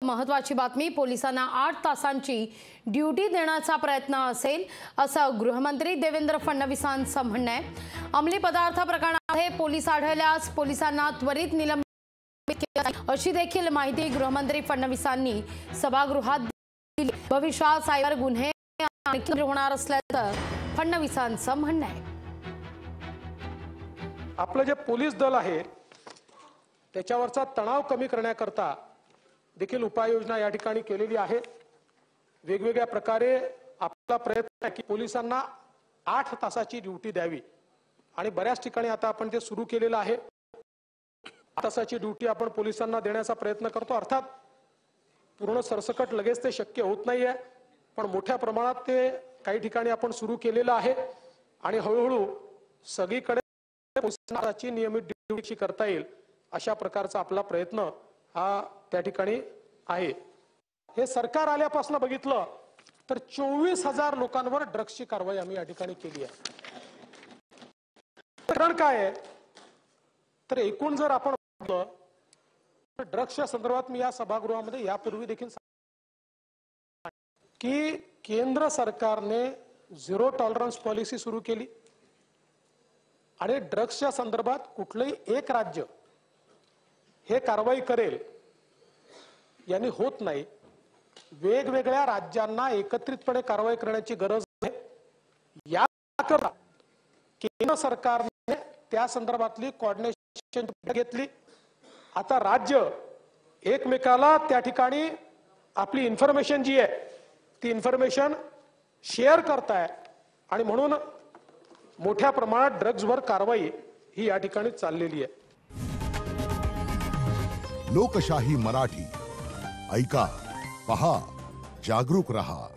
महत्त्वाची बातमी, पोलिसांना 8 तासांची ड्युटी देण्याचा प्रयत्न असेल असं गृहमंत्री देवेंद्र फडणवीसांचं म्हणणं आहे। अंमली पदार्थ प्रकरणामध्ये पोलीस आढळल्यास पोलिसांना त्वरित निलंबित केले अशी देखील माहिती गृहमंत्री फडणवीसांनी सभागृहात दिली। भविष्यात सायबर गुन्हे आणखी होणार असल्याचं फडणवीसांचं म्हणणं आहे। आपलं जे पोलीस दल आहे त्याच्यावरचा तणाव कमी करण्याकरता देखील उपाययोजना या ठिकाणी केलेली आहे। वेगवेगळ्या प्रकारे आपला प्रयत्न आहे की पोलिसांना 8 तासाची ड्युटी द्यावी आणि बऱ्याच ठिकाणी आता आपण ते सुरू केलेलं आहे। 8 तासाची ड्युटी आपण पोलिसांना देण्याचा प्रयत्न करतो। अर्थात पूर्ण सरसकट लगेच ते शक्य होत नाहीये, पण मोठ्या प्रमाणात ते काही ठिकाणी आपण सुरू केलेलं आहे आणि हळूहळू सगळीकडे पोलिसांची नियमित ड्युटी करता येईल अशा प्रकारचा आपला प्रयत्न हा त्या ठिकाणी आहे। हे सरकार आल्यापासून बघितलं तर 24,000 लोकांवर ड्रग्सची कारवाई आम्ही या ठिकाणी केली आहे। कारण काय आहे तर एकूण जर आपण बघितलं ड्रग्सच्या संदर्भात मी या सभागृहामध्ये यापूर्वी देखील की केंद्र सरकारने झिरो टॉलरन्स पॉलिसी सुरू केली आणि ड्रग्सच्या संदर्भात कुठलंही एक राज्य हे कारवाई करेल यांनी होत नाही। वेगवेगळ्या राज्यांना एकत्रितपणे कारवाई करण्याची गरज आहे। याकरता केंद्र सरकारने त्या संदर्भातली कोऑर्डिनेशन घेतली। आता राज्य एकमेकाला त्या ठिकाणी आपली इन्फॉर्मेशन जी आहे ती इन्फॉर्मेशन शेअर करताय आणि म्हणून मोठ्या प्रमाणात ड्रग्सवर कारवाई ही या ठिकाणी चाललेली आहे। लोकशाही मराठी ऐका, पहा, जागरूक रहा।